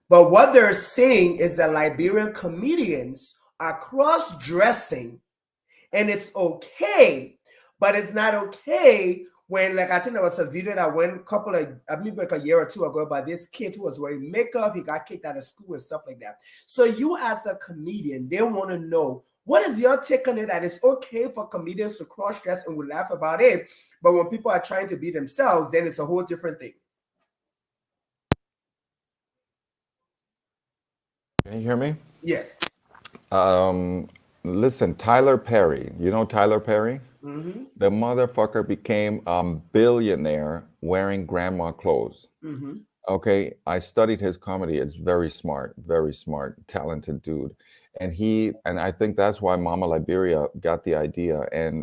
But what they're saying is that Liberian comedians are cross-dressing and it's okay, but it's not okay when, like, I think there was a video that went maybe like a year or two ago about this kid who was wearing makeup. He got kicked out of school and stuff like that. So you as a comedian, they want to know, what is your take on it, that it's okay for comedians to cross dress and we laugh about it, but when people are trying to be themselves, then it's a whole different thing. Can you hear me? Yes. Um, Listen, Tyler Perry. You know Tyler Perry? Mm-hmm. The motherfucker became a billionaire wearing grandma clothes. Mm-hmm. Okay, I studied his comedy. It's very smart, talented dude. And I think that's why Mama Liberia got the idea. And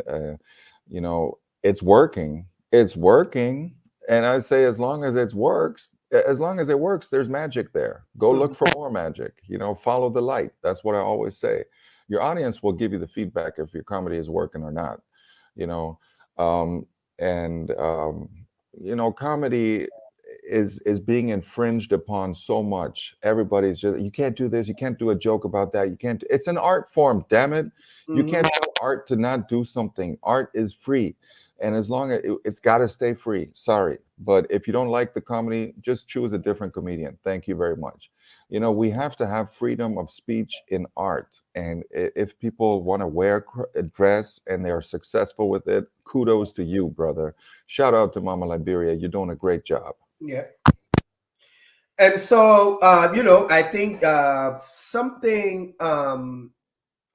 it's working. It's working. And I say as long as as long as it works, there's magic there. Go look for more magic. Follow the light. That's what I always say. Your audience will give you the feedback if your comedy is working or not. You know, um, and comedy is being infringed upon so much. Everybody's just, you can't do this, you can't do a joke about that, you can't. It's an art form, damn it. You Mm-hmm. can't tell art to not do something. Art is free, and as long as it's got to stay free. Sorry, but if you don't like the comedy, just choose a different comedian. Thank you very much. We have to have freedom of speech in art, and if people want to wear a dress and they are successful with it, kudos to you, brother. Shout out to Mama Liberia, you're doing a great job. Yeah. And so, I think something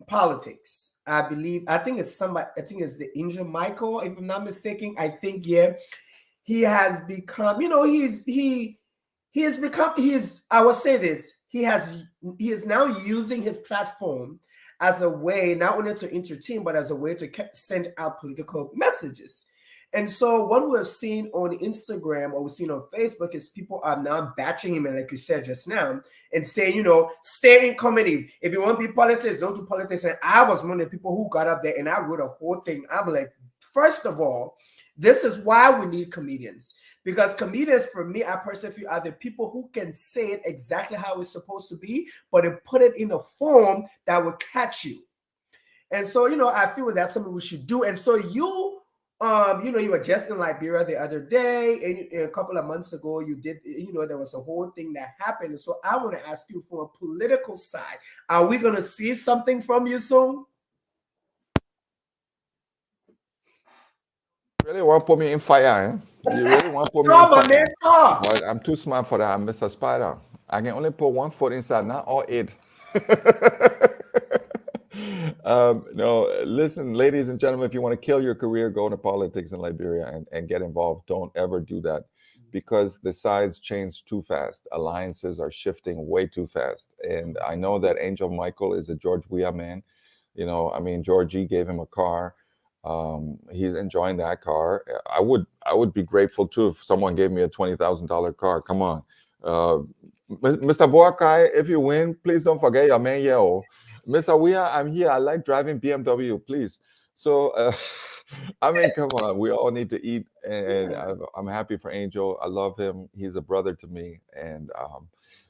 politics. I think it's somebody. I think it's the Angel Michael, if I'm not mistaken. I think yeah, he has become. He has become. I will say this. He is now using his platform as a way not only to entertain but as a way to send out political messages. And so what we've seen on Instagram or we've seen on Facebook is people are now batching him, and like you said just now, and saying, stay in comedy. If you want to be politics, don't do politics. And I was one of the people who got up there and I wrote a whole thing. I'm like, first of all, this is why we need comedians. Because comedians, for me, I personally feel are the people who can say it exactly how it's supposed to be, but they put it in a form that will catch you. And so, I feel that's something we should do. And so you were just in Liberia the other day, and a couple of months ago, you did, there was a whole thing that happened. And so I want to ask you from a political side, are we going to see something from you soon? You really want to put me in fire, eh? You really want to put me in No, my man, fire? talk. But I'm too smart for that, Mr. Spider. I can only put one foot inside, not all eight. No, listen, ladies and gentlemen, if you want to kill your career, go into politics in Liberia and get involved. Don't ever do that because the sides change too fast. Alliances are shifting way too fast. And I know that Angel Michael is a George Weah man. I mean, George G gave him a car. He's enjoying that car. I would be grateful too if someone gave me a $20,000 car. Come on. Uh, Mr. Boakai, if you win, please don't forget your man, yo. Mr. Weah, I'm here. I like driving BMW, please. So, I mean, come on. We all need to eat, and I'm happy for Angel. I love him. He's a brother to me, and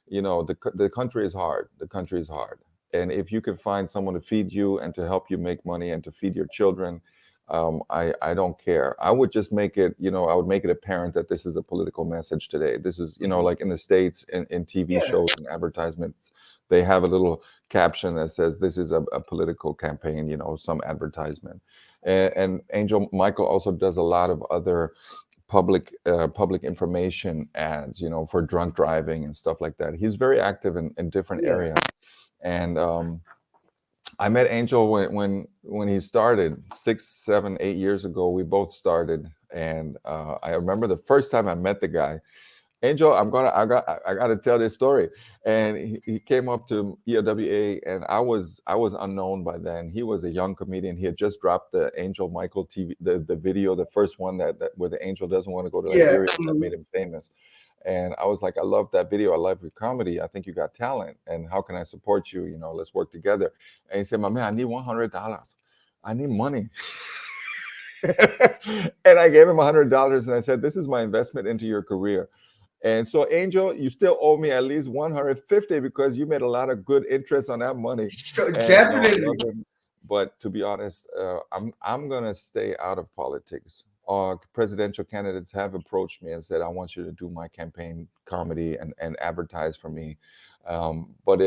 the country is hard. The country is hard, and if you can find someone to feed you and to help you make money and to feed your children, I don't care. I would just make it, I would make it apparent that this is a political message today. This is, like in the States, in TV shows and advertisements, they have a little caption that says this is a political campaign, some advertisement. And Angel Michael also does a lot of other public information ads, for drunk driving and stuff like that. He's very active in different areas. And I met Angel when he started 6, 7, 8 years ago. We both started, and I remember the first time I met the guy. Angel, I gotta tell this story. And he came up to EOWA, and I was unknown by then. He was a young comedian. He had just dropped the Angel Michael TV, the video, the first one that where the angel doesn't want to go to Liberia, that made him famous. And I was like, I love that video. I love your comedy. I think you got talent. And how can I support you? Let's work together. And he said, my man, I need $100. I need money. And I gave him $100, and I said, this is my investment into your career. And so, Angel, you still owe me at least 150 because you made a lot of good interest on that money. Sure, And, definitely. but to be honest, I'm gonna stay out of politics. Presidential candidates have approached me and said, I want you to do my campaign comedy and advertise for me. But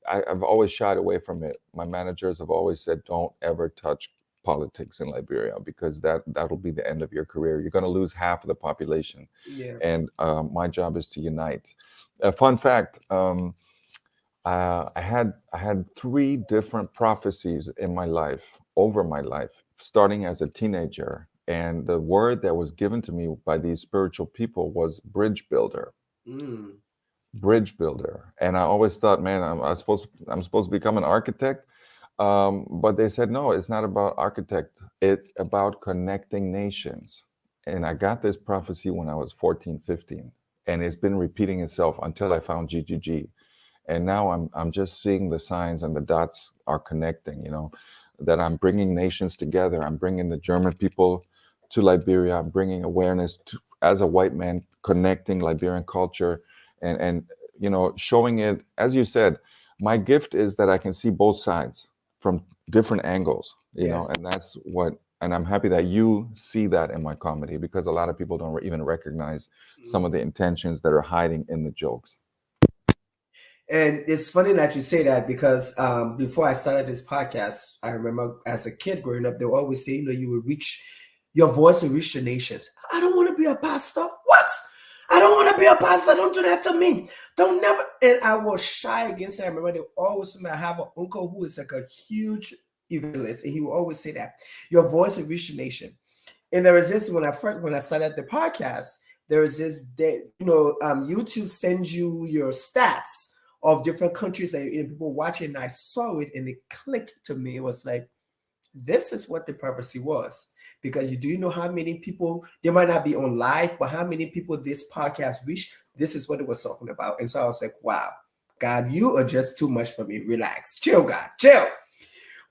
I've always shied away from it. My managers have always said, don't ever touch politics in Liberia because that'll be the end of your career. You're going to lose half of the population. Yeah. And my job is to unite. A fun fact, I had three different prophecies in my life, over my life, starting as a teenager. And the word that was given to me by these spiritual people was bridge builder. Mm. Bridge builder. And I always thought, man, I'm supposed to become an architect. But they said, no, it's not about architect. It's about connecting nations. And I got this prophecy when I was 14, 15. And it's been repeating itself until I found GGG. And now I'm just seeing the signs and the dots are connecting, that I'm bringing nations together. I'm bringing the German people to Liberia. I'm bringing awareness to, as a white man, connecting Liberian culture and showing it. As you said, my gift is that I can see both sides from different angles, Yes. and that's what. And I'm happy that you see that in my comedy, because a lot of people don't even recognize some of the Mhm. intentions that are hiding in the jokes. And it's funny that you say that because before I started this podcast, I remember as a kid growing up, they would always say, you will reach your voice will reach the nations. I don't want to be a pastor. What? I don't want to be a pastor. Don't do that to me. Don't never. And I was shy against it. I remember they always told me I have an uncle who is like a huge evangelist, and he will always say that your voice will reach the nation. And there was this when I started the podcast, there was this day, YouTube sends you your stats of different countries that people watching. And I saw it and it clicked to me. It was like, this is what the prophecy was. Because you do know how many people, they might not be on live, but how many people this podcast reached, this is what it was talking about. And so I was like, wow, God, you are just too much for me. Relax. Chill, God. Chill.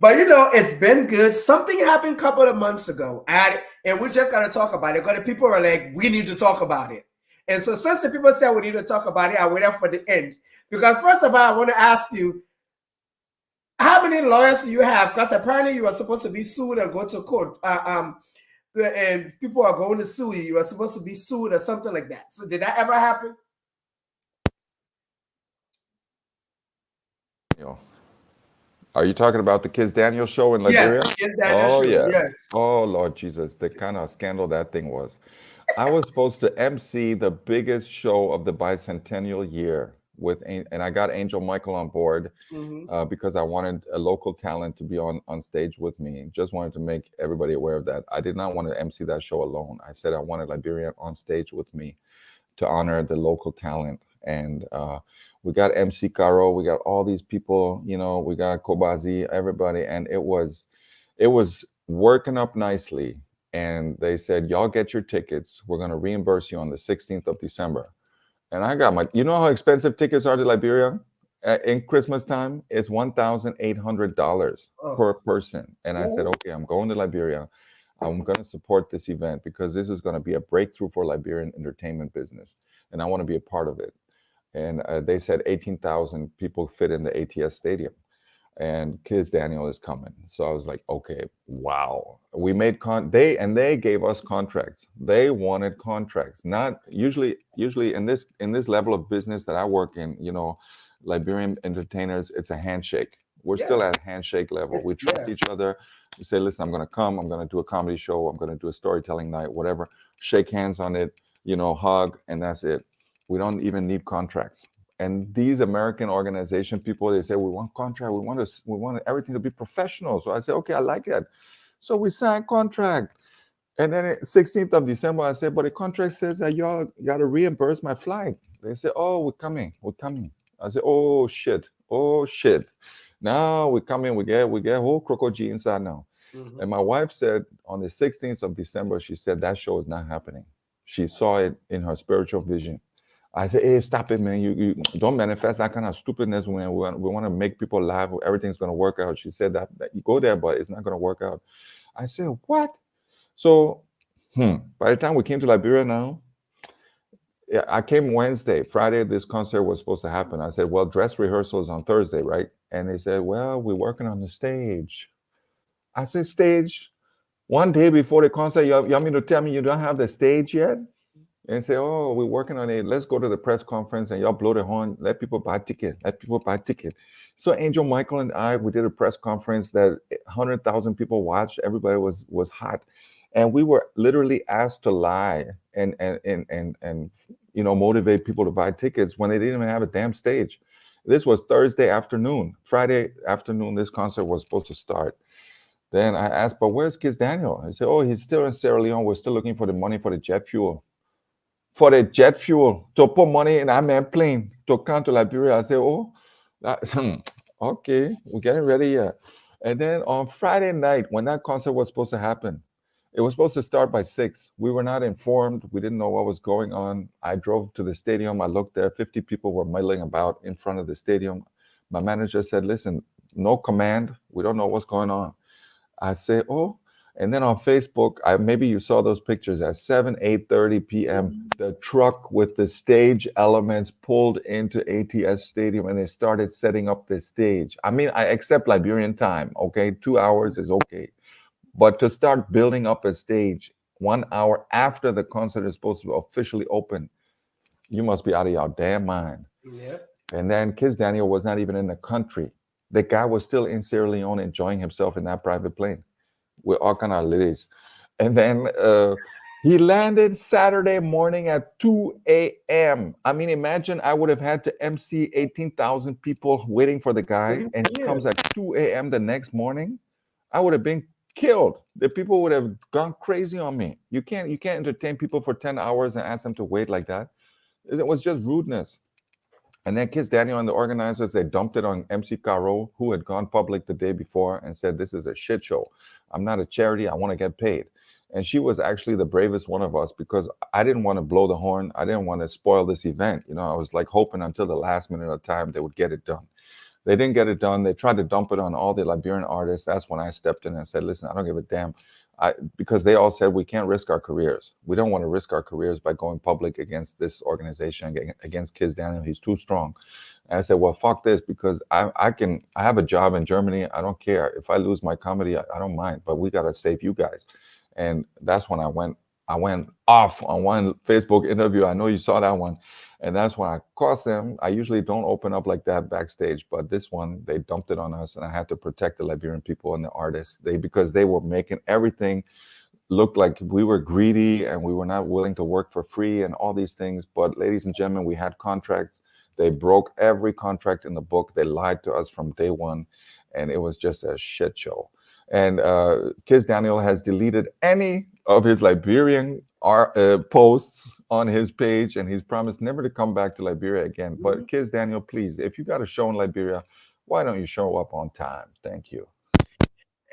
But it's been good. Something happened a couple of months ago, and we just gotta talk about it. Because the people are like, we need to talk about it. And so since the people said we need to talk about it, I waited for the end. Because first of all, I want to ask you, how many lawyers do you have? Because apparently you are supposed to be sued and go to court. And people are going to sue you. You are supposed to be sued or something like that. So did that ever happen? Are you talking about the Kids Daniel show in Yes, Liberia? yes, Daniel Oh, show. yes. Yes. Oh, Lord Jesus, the kind of scandal that thing was. I was supposed to MC the biggest show of the bicentennial year and I got Angel Michael on board Mm-hmm. because I wanted a local talent to be on stage with me. Just wanted to make everybody aware of that. I did not want to MC that show alone. I said I wanted Liberian on stage with me to honor the local talent. And we got MC Caro, we got all these people, we got Kobazi, everybody, and it was working up nicely. And they said, y'all get your tickets. We're gonna reimburse you on the 16th of December. And I got how expensive tickets are to Liberia in Christmas time? It's $1,800 Oh. per person. And I said, Ooh. okay, I'm going to Liberia. I'm going to support this event because this is going to be a breakthrough for Liberian entertainment business, and I want to be a part of it. And they said 18,000 people fit in the ATS stadium, and Kids Daniel is coming. So I was like, okay, wow. We made they gave us contracts. They wanted contracts. Not usually in this level of business that I work in, Liberian entertainers, it's a handshake. We're still Yeah. at handshake level. We It's trust yeah. each other. We say, listen, I'm gonna come, I'm gonna do a comedy show, I'm gonna do a storytelling night, whatever. Shake hands on it, hug, and that's it. We don't even need contracts. And these American organization people, they say we want contract, we want everything to be professional. So I say, okay, I like that. So we signed contract. And then 16th of December, I said, but the contract says that y'all got to reimburse my flight. They said, oh, we're coming. I said, oh shit. Now we're coming, we get whole crocodile inside now. Mm-hmm. And my wife said on the 16th of December, she said that show is not happening. She saw it in her spiritual vision. I said, hey, stop it, man. You don't manifest that kind of stupidness when we want to make people laugh. Everything's going to work out. She said that you go there, but it's not going to work out. I said, what? So, by the time we came to Liberia now, yeah, I came Wednesday. Friday, this concert was supposed to happen. I said, well, dress rehearsal is on Thursday, right? And they said, well, we're working on the stage. I said, stage? One day before the concert, you want me to tell me you don't have the stage yet? And say, oh, we're working on it. Let's go to the press conference and y'all blow the horn. Let people buy ticket. Let people buy ticket. So Angel Michael and I, we did a press conference that 100,000 people watched. Everybody was hot, and we were literally asked to lie and motivate people to buy tickets when they didn't even have a damn stage. This was Thursday afternoon. Friday afternoon, this concert was supposed to start. Then I asked, but where's Kiss Daniel? He said, oh, he's still in Sierra Leone. We're still looking for the money for the jet fuel. For the jet fuel to put money in our plane to come to Liberia. I said, oh, that, okay, we're getting ready here. And then on Friday night, when that concert was supposed to happen, it was supposed to start by 6. We were not informed. We didn't know what was going on. I drove to the stadium. I looked there. 50 people were milling about in front of the stadium. My manager said, listen, no command. We don't know what's going on. I say, oh, and then on Facebook, maybe you saw those pictures at 8:30 p.m. The truck with the stage elements pulled into ATS Stadium, and they started setting up the stage. I mean, I accept Liberian time. Okay, 2 hours is okay, but to start building up a stage 1 hour after the concert is supposed to officially open, you must be out of your damn mind. Yeah. And then Kiss Daniel was not even in the country. The guy was still in Sierra Leone enjoying himself in that private plane with all kind of ladies. And then he landed Saturday morning at 2 a.m. I mean, imagine I would have had to MC 18,000 people waiting for the guy, and he comes at 2 a.m. the next morning. I would have been killed. The people would have gone crazy on me. You can't entertain people for 10 hours and ask them to wait like that. It was just rudeness. And then Kiss Daniel and the organizers, they dumped it on MC Caro, who had gone public the day before and said, this is a shit show. I'm not a charity. I want to get paid. And she was actually the bravest one of us because I didn't want to blow the horn. I didn't want to spoil this event. You know, I was like hoping until the last minute of time they would get it done. They didn't get it done. They tried to dump it on all the Liberian artists. That's when I stepped in and said, listen, I don't give a damn. Because they all said we can't risk our careers. We don't want to risk our careers by going public against this organization, against Kiss Daniel. He's too strong. And I said, well, fuck this, because I have a job in Germany. I don't care. If I lose my comedy, I don't mind. But we got to save you guys. And that's when I went off on one Facebook interview. I know you saw that one. And that's when I cost them. I usually don't open up like that backstage, but this one, they dumped it on us, and I had to protect the Liberian people and the artists. Because they were making everything look like we were greedy and we were not willing to work for free and all these things. But ladies and gentlemen, we had contracts. They broke every contract in the book. They lied to us from day one, and it was just a shit show. And Kiss Daniel has deleted any of his Liberian posts on his page, and he's promised never to come back to Liberia again. But Kiss Daniel, please, if you got a show in Liberia, why don't you show up on time? Thank you.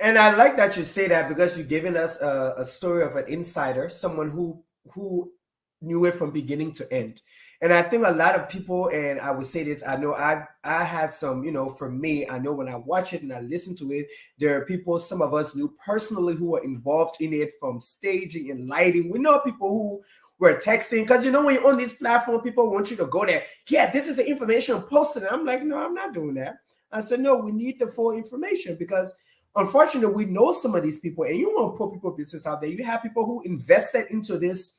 And I like that you say that because you're giving us a story of an insider, someone who knew it from beginning to end. And I think a lot of people, and I would say this, I know I had some, for me, I know when I watch it and I listen to it, there are people, some of us knew personally who were involved in it, from staging and lighting. We know people who were texting, because when you're on this platform, people want you to go there. Yeah, this is the information posted. I'm like, no, I'm not doing that. I said, no, we need the full information, because unfortunately, we know some of these people, and you want to put people business out there. You have people who invested into this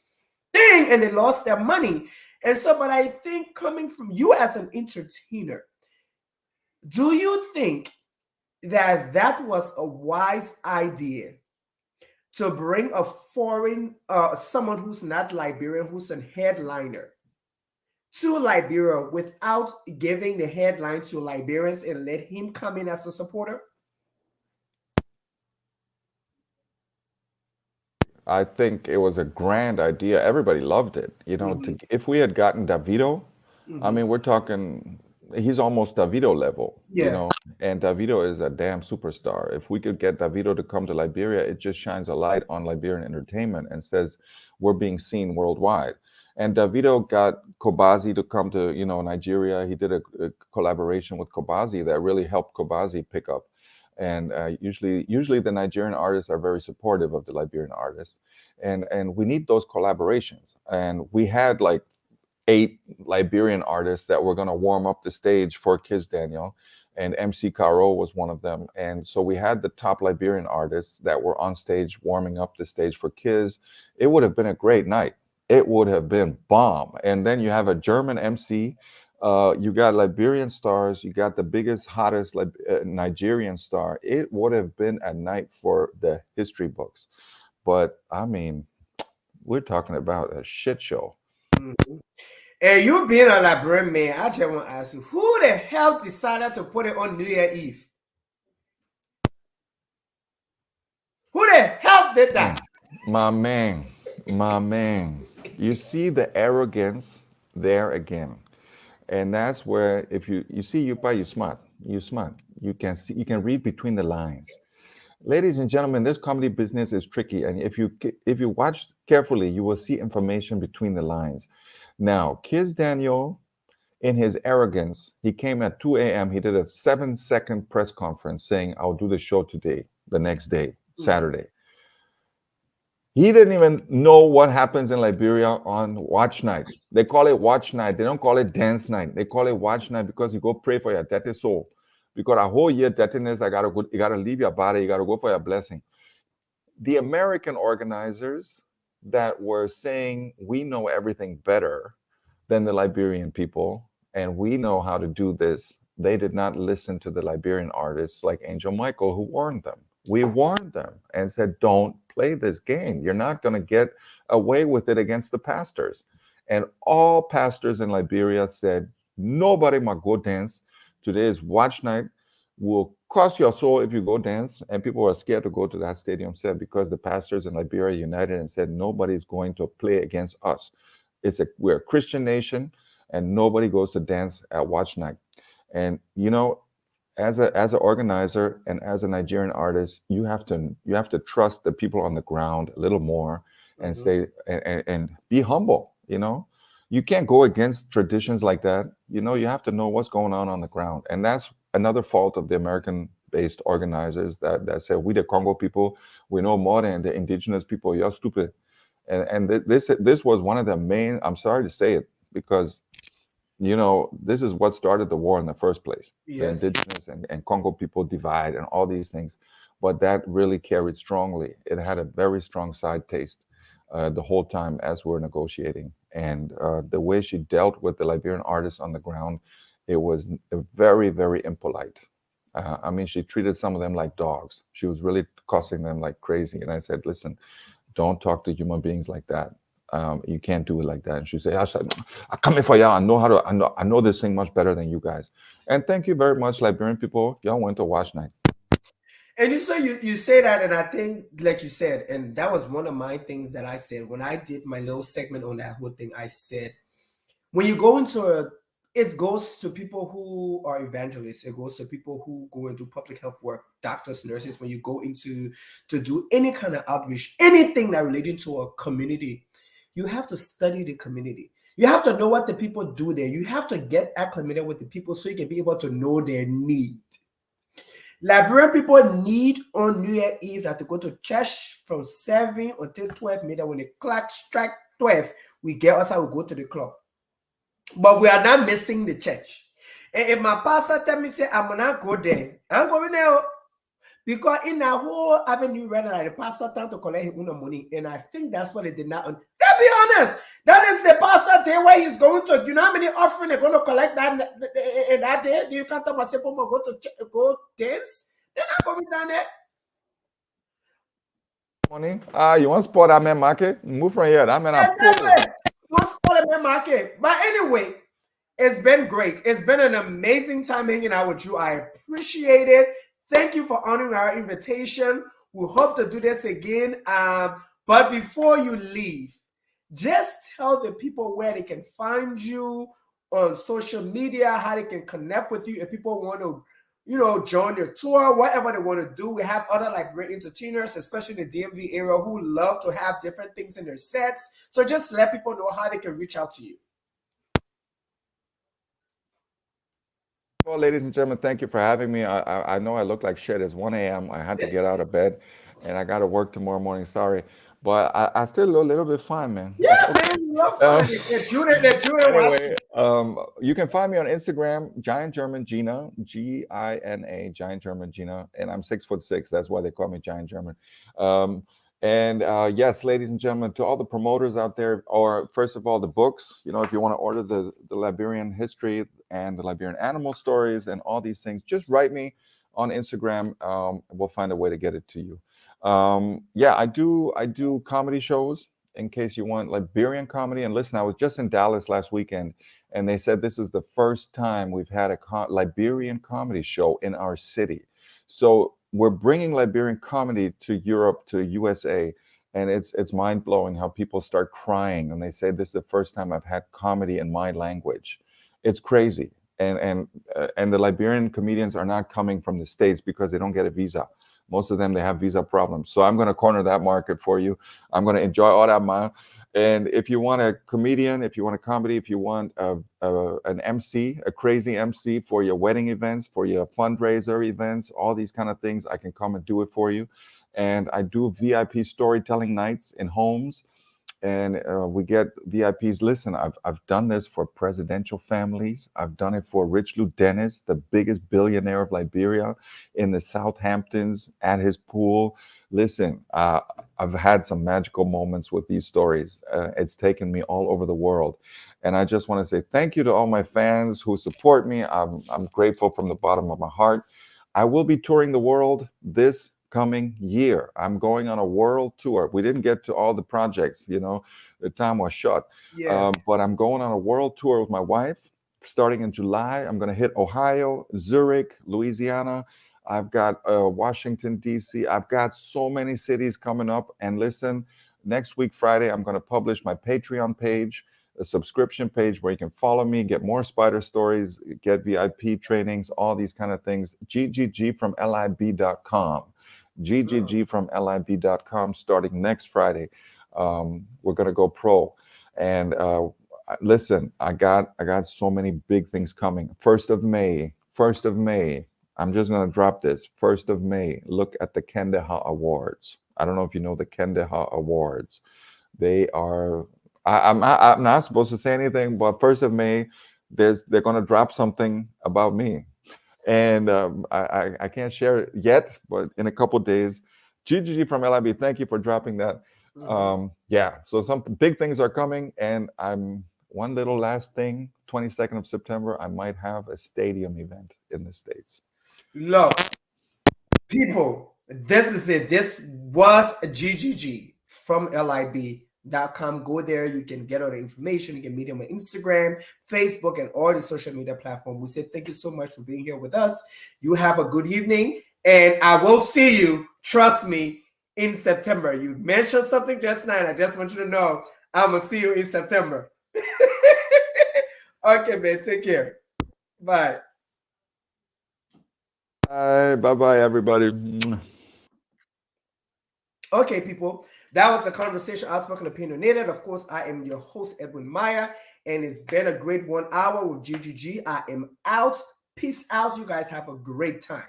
thing and they lost their money. And so, but I think, coming from you as an entertainer, do you think that that was a wise idea to bring a foreign, someone who's not Liberian, who's a headliner, to Liberia without giving the headline to Liberians and let him come in as a supporter? I think it was a grand idea. Everybody loved it. If we had gotten Davido, I mean, we're talking, he's almost Davido level, and Davido is a damn superstar. If we could get Davido to come to Liberia, it just shines a light on Liberian entertainment and says we're being seen worldwide. And Davido got Kobazi to come to, Nigeria. He did a collaboration with Kobazi that really helped Kobazi pick up. And usually the Nigerian artists are very supportive of the Liberian artists, and we need those collaborations. And we had like 8 Liberian artists that were going to warm up the stage for Kiss Daniel, and MC Caro was one of them. And so we had the top Liberian artists that were on stage warming up the stage for Kiss. It would have been a great night. It would have been bomb. And then you have a German MC. You got Liberian stars. You got the biggest, hottest Nigerian star. It would have been a night for the history books. But I mean, we're talking about a shit show. Mm-hmm. And you being a Liberian man, I just want to ask you, who the hell decided to put it on New Year Eve? Who the hell did that? My man, my man. You see the arrogance there again. And that's where if you see you by you smart. You smart. You can see you can read between the lines. Ladies and gentlemen, this comedy business is tricky, and if you watch carefully, you will see information between the lines. Now, Kiz Daniel, in his arrogance, he came at 2 a.m. He did a 7-second press conference saying, "I'll do the show today, the next day, Saturday." He didn't even know what happens in Liberia on watch night. They call it watch night. They don't call it dance night. They call it watch night because you go pray for your dirty soul. Because a whole year dirtiness, you gotta leave your body. You gotta go for your blessing. The American organizers that were saying we know everything better than the Liberian people and we know how to do this, they did not listen to the Liberian artists like Angel Michael, who warned them. We warned them and said, don't play this game. You're not going to get away with it against the pastors. And all pastors in Liberia said, nobody must go dance. Today is watch night. Will cost your soul if you go dance. And people were scared to go to that stadium set because the pastors in Liberia united and said, nobody's going to play against us. We're a Christian nation and nobody goes to dance at watch night. And you know, as an organizer and as a Nigerian artist, you have to trust the people on the ground a little more and say and be humble. You know, you can't go against traditions like that. You know, you have to know what's going on the ground, and that's another fault of the American-based organizers that say we the Congo people, we know more than the indigenous people. You're stupid. And this was one of the main. I'm sorry to say it because you know, this is what started the war in the first place. Yes. The indigenous and Congo people divide and all these things. But that really carried strongly. It had a very strong side taste the whole time as we're negotiating. And the way she dealt with the Liberian artists on the ground, it was very, very impolite. I mean, she treated some of them like dogs. She was really cussing them like crazy. And I said, listen, don't talk to human beings like that. You can't do it like that. And she said, I come here for y'all. I know this thing much better than you guys. And thank you very much, Liberian people. Y'all went to watch night. And you say that, and I think, like you said, and that was one of my things that I said when I did my little segment on that whole thing. I said, when you go into it goes to people who are evangelists. It goes to people who go into public health work, doctors, nurses. When you go into to do any kind of outreach, anything that relating to a community, you have to study the community. You have to know what the people do there. You have to get acclimated with the people so you can be able to know their need. Liberian people need on New Year Eve that to go to church from 7 until 12 midnight. When the clock strike 12, we get us out, we go to the club. But we are not missing the church. And if my pastor tell me, say, I'm not go there, I'm going there. Because in that whole avenue right now, the pastor trying to collect his own money. And I think that's what they did not. Let's be honest. That is the pastor day where he's going to, you know how many offering they're going to collect that in that day? Do you can't tell myself, go to go dance? They're not going down there. Morning. You want to spot that man market? Move from here. That man Exactly. What's spot that market? But anyway, it's been great. It's been an amazing time hanging out with you. I appreciate it. Thank you for honoring our invitation. We hope to do this again. But before you leave, just tell the people where they can find you on social media, how they can connect with you. If people want to, join your tour, whatever they want to do. We have other like great entertainers, especially in the DMV area, who love to have different things in their sets. So just let people know how they can reach out to you. Well, ladies and gentlemen, thank you for having me. I know I look like shit. It's 1 a.m. I had to get out of bed and I got to work tomorrow morning. Sorry. But I still look a little bit fine, man. Yeah, man, you love fun. Anyway, you can find me on Instagram, Giant German Gina, Gina, Giant German Gina, and I'm 6'6". That's why they call me Giant German. Yes, ladies and gentlemen, to all the promoters out there, or first of all, the books, if you want to order the Liberian history and the Liberian animal stories and all these things, just write me on Instagram. We'll find a way to get it to you. I do comedy shows in case you want Liberian comedy. And listen, I was just in Dallas last weekend, and they said this is the first time we've had a Liberian comedy show in our city. So we're bringing Liberian comedy to Europe, to USA, and it's mind-blowing how people start crying and they say this is the first time I've had comedy in my language. It's crazy. And the Liberian comedians are not coming from the States because they don't get a visa. Most of them, they have visa problems. So I'm going to corner that market for you. I'm going to enjoy all that mile. And if you want a comedian, if you want a comedy, if you want an MC, a crazy MC for your wedding events, for your fundraiser events, all these kind of things, I can come and do it for you. And I do VIP storytelling nights in homes. And we get VIPs. Listen, I've done this for presidential families. I've done it for Rich Lou Dennis, the biggest billionaire of Liberia, in the Southamptons at his pool. Listen, I've had some magical moments with these stories. It's taken me all over the world. And I just want to say thank you to all my fans who support me. I'm grateful from the bottom of my heart. I will be touring the world this coming year. I'm going on a world tour. We didn't get to all the projects, the time was short. Yeah. But I'm going on a world tour with my wife starting in July. I'm going to hit Ohio, Zurich, Louisiana. I've got Washington, D.C. I've got so many cities coming up. And listen, next week, Friday, I'm going to publish my Patreon page, a subscription page where you can follow me, get more spider stories, get VIP trainings, all these kind of things. GGG from LIB.com. GGG from LIB.com starting next Friday. We're going to go pro. And listen, I got so many big things coming. 1st of May. I'm just going to drop this. 1st of May, look at the Kendeha Awards. I don't know if you know the Kendeha Awards. They are, I'm not supposed to say anything, but 1st of May, they're going to drop something about me. And I can't share it yet, but in a couple of days. GGG from LIB, thank you for dropping that. Yeah, so some big things are coming. And one little last thing, 22nd of September, I might have a stadium event in the States. Look, people, this is it. This was a GGG from LIB.com. Go there. You can get all the information. You can meet him on Instagram, Facebook, and all the social media platforms. We say thank you so much for being here with us. You have a good evening, and I will see you, trust me, in September. You mentioned something just now, and I just want you to know I'm going to see you in September. Okay, man. Take care. Bye. Bye-bye, everybody. Okay, people. That was the conversation, Outspoken Opinionated. Of course, I am your host, Edwin Maya, and it's been a great 1 hour with GGG. I am out. Peace out. You guys have a great time.